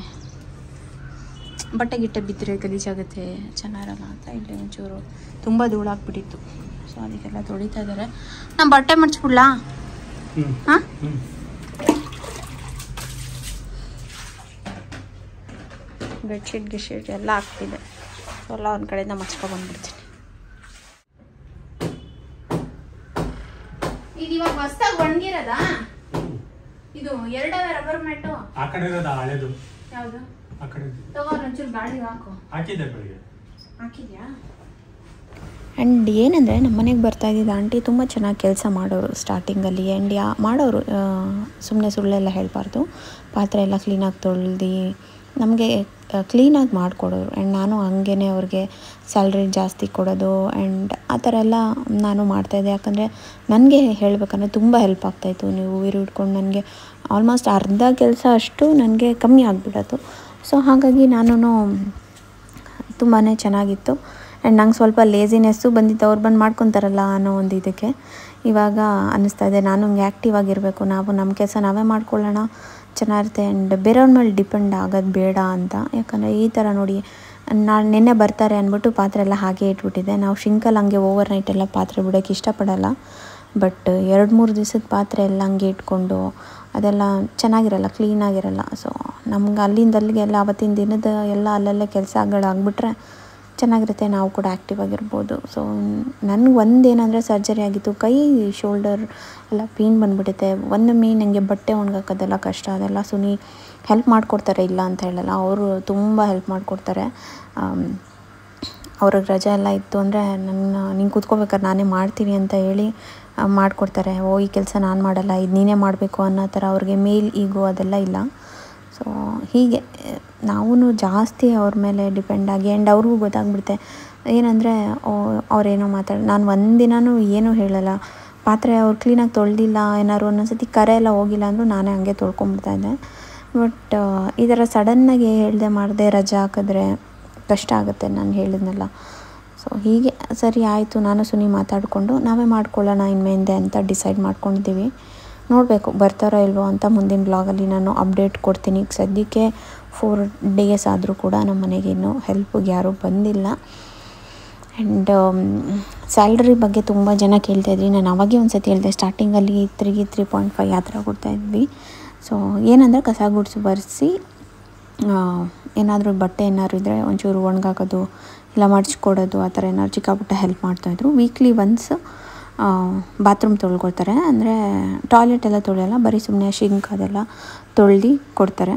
ಬಟ್ಟೆ ಗಿಟ್ಟೆ ಬಿದ್ದರೆ ಗಲೀಜಾಗುತ್ತೆ, ಚೆನ್ನಾಗಿರಲ್ಲ ಅಂತ ಇಲ್ಲಿ ಒಂಚೂರು ತುಂಬ ಧೂಳಾಗ್ಬಿಟ್ಟಿತ್ತು. ಸೊ ಅದಕ್ಕೆಲ್ಲ ತೊಳಿತಾ ಇದ್ದಾರೆ. ನಾನು ಬಟ್ಟೆ ಮಡ್ಚ್ಬಿಡ್ಲಾ? ಹಾಂ, ಬೆಡ್ಶೀಟ್ ಗಿಶೀಟ್ ಎಲ್ಲ ಹಾಕ್ತಿದ್ದೆ. ಸೊ ಎಲ್ಲ ಒಂದು ಕಡೆಯಿಂದ ಮಚ್ಕೊಬಂದ್ಬಿಡ್ತೀನಿ. ಇದು ಇವಾಗ ಹೊಸ್ದಾಗಿ ಒಣಗಿರೋದಾ? ಇದು ಎರಡವೇ ರಬ್ಬರ್ ಮ್ಯಾಟು ಆ ಕಡೆ ಇರೋದು ಹಳೇದು. ಯಾವುದು? ಆ ಕಡೆ ತಗೋ, ಒಂಚೂರು ಗಾಳಿಗೆ ಹಾಕು. ಹಾಕಿದ್ದೆ ಬೆಳಿಗ್ಗೆ. ಹಾಕಿದ್ಯಾ? ಆ್ಯಂಡ್ ಏನಂದರೆ ನಮ್ಮ ಮನೆಗೆ ಬರ್ತಾ ಇದ್ದಿದ್ದು ಆಂಟಿ ತುಂಬ ಚೆನ್ನಾಗಿ ಕೆಲಸ ಮಾಡೋರು ಸ್ಟಾರ್ಟಿಂಗಲ್ಲಿ. ಆ್ಯಂಡ್ ಮಾಡೋರು, ಸುಮ್ಮನೆ ಸುಳ್ಳೆಲ್ಲ ಹೇಳಬಾರ್ದು. ಪಾತ್ರೆ ಎಲ್ಲ ಕ್ಲೀನಾಗಿ ತೊಳ್ದು ನಮಗೆ ಕ್ಲೀನಾಗಿ ಮಾಡಿಕೊಡೋರು. ಆ್ಯಂಡ್ ನಾನು ಹಂಗೇ ಅವ್ರಿಗೆ ಸ್ಯಾಲ್ರಿ ಜಾಸ್ತಿ ಕೊಡೋದು ಆ್ಯಂಡ್ ಆ ಥರ ಎಲ್ಲ ನಾನು ಮಾಡ್ತಾಯಿದ್ದೆ. ಯಾಕಂದರೆ ನನಗೆ ಹೇಳಬೇಕಂದ್ರೆ ತುಂಬ ಹೆಲ್ಪ್ ಆಗ್ತಾಯಿತ್ತು. ನೀವು ಊರು ಹಿಡ್ಕೊಂಡು ನನಗೆ ಆಲ್ಮೋಸ್ಟ್ ಅರ್ಧ ಕೆಲಸ ಅಷ್ಟು ನನಗೆ ಕಮ್ಮಿ ಆಗಿಬಿಡೋದು. ಸೊ ಹಾಗಾಗಿ ನಾನು ತುಂಬಾ ಚೆನ್ನಾಗಿತ್ತು. ಆ್ಯಂಡ್ ನಂಗೆ ಸ್ವಲ್ಪ ಲೇಸಿನೆಸ್ಸು ಬಂದಿತ್ತು. ಅವ್ರು ಬಂದು ಮಾಡ್ಕೊತಾರಲ್ಲ ಅನ್ನೋ ಒಂದು ಇದಕ್ಕೆ ಇವಾಗ ಅನ್ನಿಸ್ತಾ ಇದೆ ನಾನು ಹಂಗೆ ಆ್ಯಕ್ಟಿವ್ ಆಗಿರಬೇಕು, ನಾವು ನಮ್ಮ ಕೆಲಸ ನಾವೇ ಮಾಡ್ಕೊಳ್ಳೋಣ, ಚೆನ್ನಾಗಿರುತ್ತೆ. ಆ್ಯಂಡ್ ಬೇರೆಯವ್ರ ಮೇಲೆ ಡಿಪೆಂಡ್ ಆಗೋದು ಬೇಡ ಅಂತ. ಯಾಕಂದರೆ ಈ ಥರ ನೋಡಿ, ನಾನು ನಿನ್ನೆ ಬರ್ತಾರೆ ಅಂದ್ಬಿಟ್ಟು ಪಾತ್ರೆ ಎಲ್ಲ ಹಾಗೆ ಇಟ್ಬಿಟ್ಟಿದ್ದೆ. ನಾವು ಶಿಂಕಲ್ಲಿ ಹಂಗೆ ಓವರ್ ನೈಟ್ ಎಲ್ಲ ಪಾತ್ರೆ ಬಿಡೋಕ್ಕೆ ಇಷ್ಟಪಡಲ್ಲ. ಬಟ್ 2-3 ದಿವಸದ ಪಾತ್ರೆ ಎಲ್ಲ ಹಂಗೆ ಇಟ್ಕೊಂಡು ಅದೆಲ್ಲ ಚೆನ್ನಾಗಿರಲ್ಲ, ಕ್ಲೀನಾಗಿರಲ್ಲ. ಸೊ ನಮ್ಗೆ ಅಲ್ಲಿಂದ ಅಲ್ಲಿಗೆ ಎಲ್ಲ ಆವತ್ತಿನ ದಿನದ ಎಲ್ಲ ಅಲ್ಲಲ್ಲೇ ಕೆಲಸಗಳಾಗ್ಬಿಟ್ರೆ ಚೆನ್ನಾಗಿರುತ್ತೆ, ನಾವು ಕೂಡ ಆ್ಯಕ್ಟಿವ್ ಆಗಿರ್ಬೋದು. ಸೊ ನನಗೆ ಒಂದೇನಂದರೆ ಸರ್ಜರಿ ಆಗಿತ್ತು, ಕೈ ಶೋಲ್ಡರ್ ಎಲ್ಲ ಪೇನ್ ಬಂದುಬಿಡುತ್ತೆ. ಒಮ್ಮೊಮ್ಮೆ ನನಗೆ ಬಟ್ಟೆ ಒಣಗಾಕೋದೆಲ್ಲ ಕಷ್ಟ. ಅದೆಲ್ಲ ಸುನಿ ಹೆಲ್ಪ್ ಮಾಡಿಕೊಡ್ತಾರೆ, ಇಲ್ಲ ಅಂತ ಹೇಳಲ್ಲ, ಅವರು ತುಂಬ ಹೆಲ್ಪ್ ಮಾಡಿಕೊಡ್ತಾರೆ. ಅವ್ರಿಗೆ ರಜೆ ಎಲ್ಲ ಇತ್ತು ಅಂದರೆ ನೀನು ಕೂತ್ಕೋಬೇಕಾದ್ರೆ ನಾನೇ ಮಾಡ್ತೀನಿ ಅಂತ ಹೇಳಿ ಮಾಡಿಕೊಡ್ತಾರೆ. ಈ ಕೆಲಸ ನಾನು ಮಾಡಲ್ಲ, ಇದು ನೀನೇ ಮಾಡಬೇಕು ಅನ್ನೋ ಥರ ಅವ್ರಿಗೆ ಮೇಲ್ ಈಗೋ ಅದೆಲ್ಲ ಇಲ್ಲ. ಸೊ ಹೀಗೆ ನಾವು ಜಾಸ್ತಿ ಅವ್ರ ಮೇಲೆ ಡಿಪೆಂಡ್ ಆಗಿ. ಆ್ಯಂಡ್ ಅವ್ರಿಗೂ ಗೊತ್ತಾಗ್ಬಿಡುತ್ತೆ ಏನಂದರೆ ಅವರೇನೋ ನಾನು ಒಂದಿನವೂ ಏನೂ ಹೇಳಲ್ಲ. ಪಾತ್ರೆ ಅವ್ರು ಕ್ಲೀನಾಗಿ ತೊಳೆದಿಲ್ಲ, ಏನಾದ್ರು ಒಂದೊಂದ್ಸತಿ ಕರೆ ಎಲ್ಲ ಹೋಗಿಲ್ಲ ಅಂದರೂ ನಾನೇ ಹಂಗೆ ತೊಳ್ಕೊಂಬಿಡ್ತಾಯಿದ್ದೆ. ಬಟ್ ಈ ಥರ ಸಡನ್ನಾಗಿ ಹೇಳ್ದೆ ಮಾಡಿದೆ ರಜೆ ಹಾಕಿದ್ರೆ ಕಷ್ಟ ಆಗುತ್ತೆ, ನಾನು ಹೇಳಿದ್ನಲ್ಲ. ಸೊ ಹೀಗೆ ಸರಿ ಆಯಿತು, ನಾನು ಸುನಿ ಮಾತಾಡಿಕೊಂಡು ನಾವೇ ಮಾಡ್ಕೊಳ್ಳೋಣ ಇನ್ಮೇಲೆ ಅಂತ ಡಿಸೈಡ್ ಮಾಡ್ಕೊಂಡಿದ್ದೀವಿ. ನೋಡಬೇಕು ಬರ್ತಾರೋ ಇಲ್ವೋ ಅಂತ ಮುಂದಿನ ಬ್ಲಾಗಲ್ಲಿ ನಾನು ಅಪ್ಡೇಟ್ ಕೊಡ್ತೀನಿ. ಈಗ ಸದ್ಯಕ್ಕೆ 4 days ಆದರೂ ಕೂಡ ನಮ್ಮ ಮನೆಗೆ ಇನ್ನೂ ಹೆಲ್ಪಿಗೆ ಯಾರೂ ಬಂದಿಲ್ಲ. ಆ್ಯಂಡ್ ಸ್ಯಾಲ್ರಿ ಬಗ್ಗೆ ತುಂಬ ಜನ ಕೇಳ್ತಾಯಿದ್ರಿ. ನಾನು ಅವಾಗೇ ಒಂದು ಸತಿ ಹೇಳಿದೆ, ಸ್ಟಾರ್ಟಿಂಗಲ್ಲಿ 3.5 ಆ ಥರ ಕೊಡ್ತಾಯಿದ್ವಿ. ಸೊ ಏನಂದರೆ ಕಸ ಗುಡಿಸಿ ಬರೆಸಿ ಏನಾದರೂ ಬಟ್ಟೆ ಏನಾದ್ರು ಇದ್ದರೆ ಒಂಚೂರು ಒಣಗಾಕೋದು ಇಲ್ಲ ಮಡ್ಚ್ಕೊಡೋದು, ಆ ಥರ ಏನಾದ್ರು ಚಿಕ್ಕಪುಟ್ಟ ಹೆಲ್ಪ್ ಮಾಡ್ತಾಯಿದ್ರು. ವೀಕ್ಲಿ ಒನ್ಸ್ ಬಾತ್ರೂಮ್ ತೊಳ್ಕೊಳ್ತಾರೆ. ಅಂದರೆ ಟಾಯ್ಲೆಟ್ ಎಲ್ಲ ತೊಳೆಯಲ್ಲ, ಬರೀ ಸುಮ್ಮನೆ ಶಿಂಕ್ ಅದೆಲ್ಲ ತೊಳ್ದು ಕೊಡ್ತಾರೆ.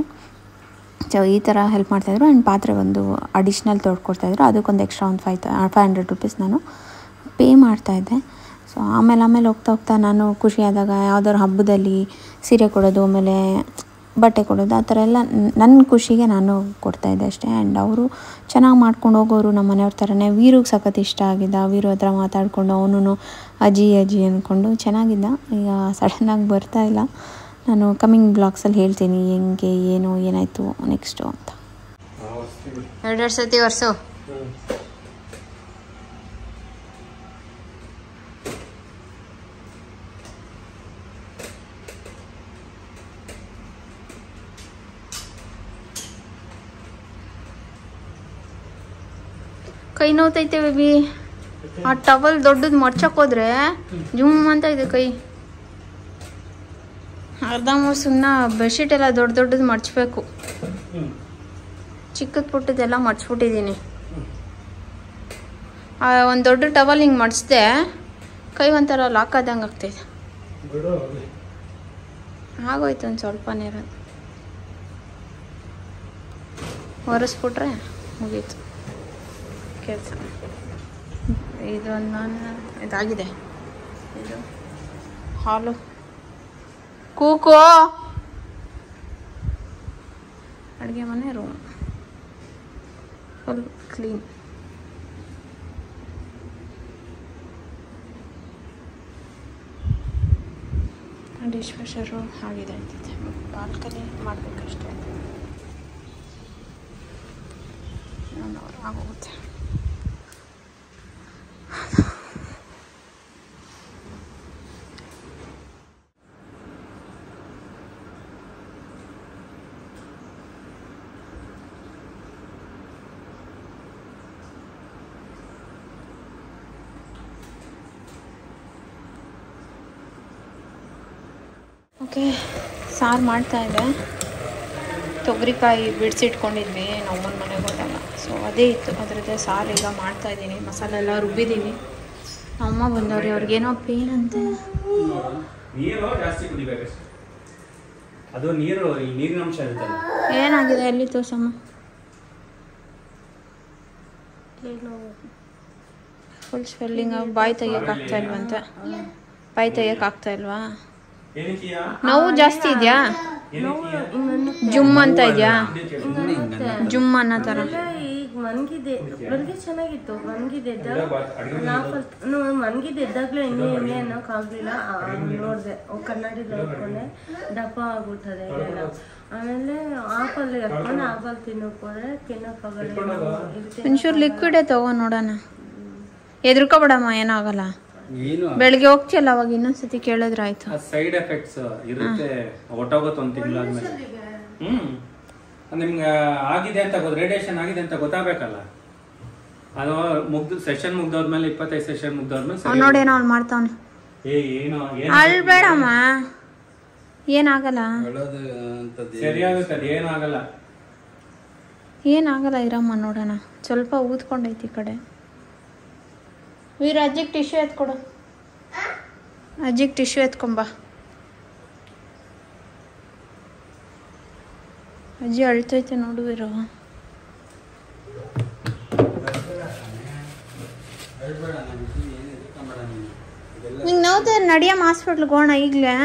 ಸೊ ಈ ಥರ ಹೆಲ್ಪ್ ಮಾಡ್ತಾಯಿದ್ರು. ಆ್ಯಂಡ್ ಪಾತ್ರೆ ಒಂದು ಅಡಿಷ್ನಲ್ ತೊಳ್ಕೊಡ್ತಾಯಿದ್ರು, ಅದಕ್ಕೊಂದು ಎಕ್ಸ್ಟ್ರಾ ಒಂದು 500 rupees ನಾನು ಪೇ ಮಾಡ್ತಾಯಿದ್ದೆ. ಸೊ ಆಮೇಲೆ ಹೋಗ್ತಾ ನಾನು ಖುಷಿಯಾದಾಗ ಯಾವ್ದಾದ್ರು ಹಬ್ಬದಲ್ಲಿ ಸೀರೆ ಕೊಡೋದು, ಆಮೇಲೆ ಬಟ್ಟೆ ಕೊಡೋದು, ಆ ಥರ ಎಲ್ಲ ನನ್ನ ಖುಷಿಗೆ ನಾನು ಕೊಡ್ತಾಯಿದ್ದೆ ಅಷ್ಟೇ. ಆ್ಯಂಡ್ ಅವರು ಚೆನ್ನಾಗಿ ಮಾಡ್ಕೊಂಡು ಹೋಗೋರು, ನಮ್ಮ ಮನೆಯವ್ರ ಥರನೇ. ವೀರಿಗೆ ಸಖತ್ ಇಷ್ಟ ಆಗಿದ್ದ. ವೀರು ಹತ್ರ ಮಾತಾಡಿಕೊಂಡು ಅವನು ಅಜ್ಜಿ ಅಂದ್ಕೊಂಡು ಚೆನ್ನಾಗಿದ್ದ. ಈಗ ಸಡನ್ನಾಗಿ ಬರ್ತಾಯಿಲ್ಲ. ನಾನು ಕಮ್ಮಿಂಗ್ ಬ್ಲಾಗ್ಸಲ್ಲಿ ಹೇಳ್ತೀನಿ ಹೆಂಗೆ ಏನು ಏನಾಯಿತು ನೆಕ್ಸ್ಟು ಅಂತ. 2 ಸತಿ ವರ್ಷು ಕೈ ನೋತೈತೆ ಬೇಬಿ. ಆ ಟವಲ್ ದೊಡ್ಡದು ಮಡ್ಚಕ್ಕೆ ಹೋದ್ರೆ ಜುಮ್ ಅಂತ ಇದೆ ಕೈ. ಅರ್ಧ ಸುಮ್ಮನೆ ಬೆಡ್ಶೀಟ್ ಎಲ್ಲ ದೊಡ್ಡದು ಮಡ್ಚಬೇಕು. ಚಿಕ್ಕದ ಪುಟ್ಟದೆಲ್ಲ ಮಡ್ಚ್ಬಿಟ್ಟಿದ್ದೀನಿ. ಒಂದು ದೊಡ್ಡ ಟವಲ್ ಹಿಂಗೆ ಮಡ್ಚಿದೆ, ಕೈ ಒಂಥರ ಲಾಕ್ ಆದಂಗೆ ಆಗ್ತೈತೆ. ಆಗೋಯ್ತು ಒಂದು ಸ್ವಲ್ಪನೇ ಇರೋದು. ಒರೆಸ್ಬಿಟ್ರೆ ಮುಗೀತು ಕೆಲಸ. ಇದೊಂದು ನಾನು ಇದಾಗಿದೆ, ಇದು ಹಾಲು. ಕೂಕೋ ಅಡುಗೆ ಮನೆ room full clean. Dish washer ಆಗಿದೆ ಅಂತೈತೆ, ಬಾಲ್ಕನಿ ಮಾಡಬೇಕಷ್ಟೇ. 1 ಅವರ್ ಆಗೋಗುತ್ತೆ. ಓಕೆ, ಸಾರು ಮಾಡ್ತಾಯಿದ್ದೆ. ತೊಗರಿಕಾಯಿ ಬಿಡಿಸಿಟ್ಕೊಂಡಿದ್ವಿ ನಮ್ಮನ ಮನೆಗೆ ಹೋದಾಗ, ಸೊ ಅದೇ ಇತ್ತು, ಅದರದ್ದೇ ಸಾರು ಈಗ ಮಾಡ್ತಾಯಿದ್ದೀನಿ. ಮಸಾಲೆ ಎಲ್ಲ ರುಬ್ಬಿದ್ದೀನಿ. ಅಮ್ಮ ಬಂದವ್ರಿ, ಅವ್ರಿಗೇನೋ ಪೇನ್ ಅಂತೆ. ನೀರು ಜಾಸ್ತಿ ಕುಡಿಬೇಕಷ್ಟೆ, ಅದು ನೀರು ನೀರಿನ ಅಂಶ ಇರ್ತದೆ. ಏನಾಗಿದೆ ಅಲ್ಲಿ ತೋರ್ಸಮ್ಮ? ಫುಲ್ ಸ್ವೆಲ್ಲಿಂಗ್, ಬಾಯಿ ತೆಗಿಯೋಕ್ಕಾಗ್ತಾ ಇಲ್ವಂತೆ. ಬಾಯಿ ತೆಗಿಯೋಕ್ಕಾಗ್ತಾ ಇಲ್ವಾ? ನೋವು ಜಾಸ್ತಿ ಇದೆಯಾ? ಜುಮ್ ಅಂತ ಇದೆಯಾ? ಜುಮ್ ಅನ್ನೋ ಥರ. ಈಗ ಮನ್ಗಿದೆ, ಬೆಳಗ್ಗೆ ಚೆನ್ನಾಗಿತ್ತು. ಮನ್ಗಿದ್ದು ಎದ್ದಾಗ್ಲೂ ಎಣ್ಣೆ ಅನ್ನೋಕ್ಕಾಗಲಿಲ್ಲ. ನೋಡಿದೆ, ಕನ್ನಡಿ ನೋಡ್ಕೊಂಡೆ, ದಪ್ಪ ಆಗ್ಬಿಟ್ಟದೆ ಎಲ್ಲ. ಆಮೇಲೆ ಆಪಲ್ ಎತ್ಕೊಂಡು ಆಪಲ್ ತಿನ್ನೋಕ್ಕಾಗಲ್ಲ. ಒಂಚೂರು ಲಿಕ್ವಿಡೇ ತಗೋ ನೋಡೋಣ. ಎದ್ರುಕೋಬೇಡಮ್ಮ, ಏನಾಗಲ್ಲ. ಬೆಳಗ್ಗೆ ಹೋಗ್ತಿಯಲ್ಲ, ಅವಾಗ ಇನ್ನೊಂದ್ಸತಿ ಕೇಳಿದ್ರೆ ಆಯ್ತು. ಸೈಡ್ ಎಫೆಕ್ಟ್ಸ್ ಇರುತ್ತೆ, ಹೊಟ್ಟೋಗುತ್ತೆ 1 ತಿಂಗಳಾದ್ಮೇಲೆ. ನಿಮ್ಗೆ ಆಗಿದೆ ಅಂತ ರೇಡಿಯೇಷನ್ ಆಗಿದೆ ಅಂತ ಗೊತ್ತಾಗಬೇಕಲ್ಲ. ಅದು ಸೆಷನ್ ಮುಗ್ದೋದ್ಮೇಲೆ 25 ಸೆಷನ್ ಮುಗ್ದೋದ್ಮೇಲೆ ನೋಡೇನೋ ಅವ್ನು ಮಾಡ್ತಾವನೆ. ಅಳ್ಬೇಡಮ್ಮ, ಏನಾಗಲ್ಲ, ಸರಿಯಾಗುತ್ತೆ, ಅದು ಏನಾಗಲ್ಲ. ಏನಾಗಲ್ಲ, ಇರಮ್ಮ ನೋಡೋಣ. ಸ್ವಲ್ಪ ಊದ್ಕೊಂಡೈತಿ ಈ ಕಡೆ. ವೀರ, ಅಜ್ಜಿಗೆ ಟಿಶ್ಯೂ ಎತ್ಕೊಡು. ಅಜ್ಜಿಗೆ ಟಿಶ್ಯೂ ಎತ್ಕೊಂಬ. ಅಜ್ಜಿ ಅಳ್ತೈತೆ ನೋಡು ವೀರು. ನಿಂಗೆ ನೋವು ನಡಿಯಮ್ಮ, ಹಾಸ್ಪಿಟ್ಲಿಗೆ ಹೋಗೋಣ ಈಗಲೇ.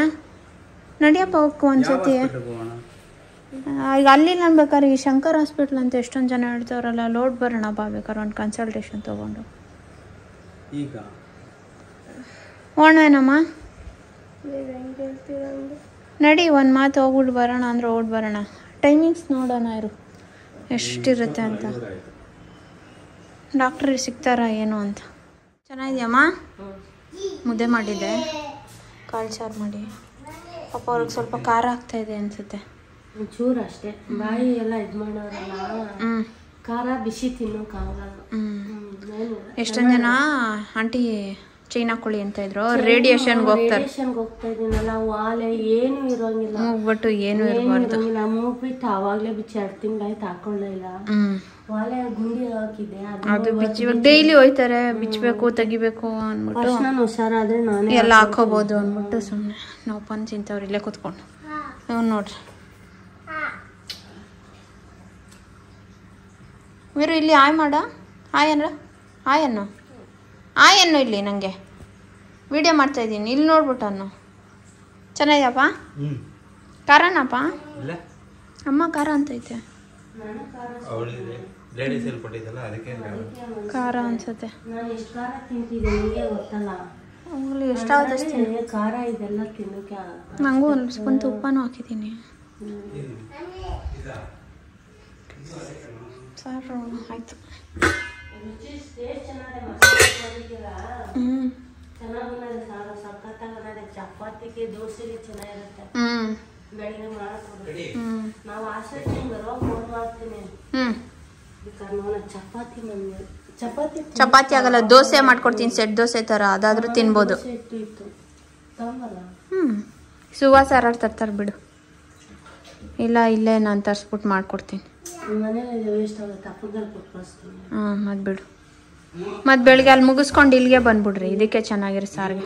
ನಡಿಯಪ್ಪ, ಹೋಗ್ಕೊ ಒಂದ್ಸತಿ. ಈಗ ಅಲ್ಲಿ ನಾನು ಬೇಕಾದ್ರೆ ಈ ಶಂಕರ್ ಹಾಸ್ಪಿಟ್ಲ್ ಅಂತ ಎಷ್ಟೊಂದು ಜನ ಹೇಳ್ತಾವ್ರಲ್ಲ, ಲೋಡ್ ಬರೋಣ ಬಾ, ಬೇಕಾದ್ರೆ ಒಂದು ಕನ್ಸಲ್ಟೇಷನ್ ತೊಗೊಂಡು. ಈಗ ಓಣ್ವೇನಮ್ಮ? ನಡಿ, ಒಂದು ಮಾತು ಹೋಗ್ಬಿಟ್ಟು ಬರೋಣ ಅಂದ್ರೆ ಓಡ್ ಬರೋಣ. ಟೈಮಿಂಗ್ಸ್ ನೋಡೋಣ ಇರು ಎಷ್ಟಿರುತ್ತೆ ಅಂತ. ಡಾಕ್ಟ್ರ್ ಸಿಗ್ತಾರಾ ಏನು ಅಂತ. ಚೆನ್ನಾಗಿದೆಯಮ್ಮ? ಮುದ್ದೆ ಮಾಡಿದ್ದೆ, ಕಾಳು ಸಾರು ಮಾಡಿ. ಪಾಪ ಅವ್ರಿಗೆ ಸ್ವಲ್ಪ ಖಾರ ಆಗ್ತಾಯಿದೆ ಅನಿಸುತ್ತೆ. ಚೂರು ಅಷ್ಟೇ, ಬಾಯಿ ಎಲ್ಲ ಇದು ಮಾಡೋರಲ್ಲ, ಖಾರ ಬಿಸಿ ತಿನ್ನೋಕ್ಕಾಗಲ್ಲ. ಎಷ್ಟೊಂದು ಜನ ಆಂಟಿ ಚೈನಾ ಕೋಳಿ ಅಂತ ಇದ್ರು, ರೇಡಿಯೇಷನ್ಗೆ ಹೋಗ್ತಾರೆ. ಹೋಗ್ತಾ ಇದೀನಲ್ಲ, ವಾಲೆ ಏನು ಇರೋಂಗಿಲ್ಲ, ಮೂಗ್ಬಿಟ್ಟು ಏನು ಇರಬಾರ್ದು. ಮೂಗ್ಬಿಟ್ಟು ಅವಾಗಲೇ ಬಿಚ್ಚಿ 2 ತಿಂಗಳಾಯ್ತು ಹಾಕೊಳ್ಳೇ ಇಲ್ಲ. ವಾಲೆ ಗುಂಡಿ ಹಾಕಿದೆ, ಅದು ಬಿಚ್ಚಿ ಡೈಲಿ ಹೋಯ್ತಾರೆ, ಬಿಚ್ಚಬೇಕು ತೆಗಿಬೇಕು ಅಂದ್ಬಿಟ್ಟು. ನಾನು ಹುಷಾರಾದ್ರೆ ನಾನೇ ಎಲ್ಲ ಹಾಕೋಬೋದು ಅಂದ್ಬಿಟ್ಟು ಸುಮ್ಮನೆ ನಾವು ಪನ್ ತಿಂತವ್ರು ಇಲ್ಲೇ ಕೂತ್ಕೊಂಡು. ನಾವು ನೋಡ್ರಿ ವೀರು, ಇಲ್ಲಿ ಆಯ್ ಮಾಡ. ಆಯನ್ರ ಆಯನ್ನು ಆಯನ್ನು ಇಲ್ಲಿ ನನಗೆ ವಿಡಿಯೋ ಮಾಡ್ತಾಯಿದ್ದೀನಿ, ಇಲ್ಲಿ ನೋಡ್ಬಿಟ್ಟು ಅನ್ನು. ಚೆನ್ನಾಗಿದೆಯಪ್ಪ? ಖಾರನಪ್ಪ? ಅಮ್ಮ ಖಾರ ಅಂತೈತೆ. ಖಾರ ಅನ್ಸುತ್ತೆ. ಅವಳು ಎಷ್ಟಾಗುತ್ತೆ ಖಾರ ಇದೆಲ್ಲ ತಿನ್ನೋಕೆ. ನನಗೂ ಒಂದು ಸ್ಪೂನ್ ತುಪ್ಪನೂ ಹಾಕಿದ್ದೀನಿ. ಸಾರು ಆಯಿತು. ಚಪಾತಿಗೆ ದೋಸೆಗೆ ಚೆನ್ನಾಗಿರುತ್ತೆ. ಬೆಳಿಗ್ಗೆ ಮಾಡ್ಕೊಡ್ತೀವಿ ನಾವು. ಆಸಕ್ತಿ ಫೋನ್ ಮಾಡ್ತೀನಿ. ಚಪಾತಿ ನಮ್ಗೆ ಚಪಾತಿ ಆಗಲ್ಲ, ದೋಸೆ ಮಾಡ್ಕೊಡ್ತೀನಿ, ಸೆಟ್ ದೋಸೆ ಥರ, ಅದಾದರೂ ತಿನ್ಬೋದು. ಸುವಾಸ ಯಾರು ತರ್ತಾರೆ ಬಿಡು. ಇಲ್ಲ ಇಲ್ಲೇ ನಾನು ತರಿಸ್ಬಿಟ್ಟು ಮಾಡ್ಕೊಡ್ತೀನಿ. ಹಾಂ ಅದು ಬಿಡು. ಮತ್ತು ಬೆಳಿಗ್ಗೆ ಅಲ್ಲಿ ಮುಗಿಸ್ಕೊಂಡು ಇಲ್ಲಿಗೆ ಬಂದ್ಬಿಡ್ರಿ, ಇದಕ್ಕೆ ಚೆನ್ನಾಗಿರೋ ಸಾರಿಗೆ.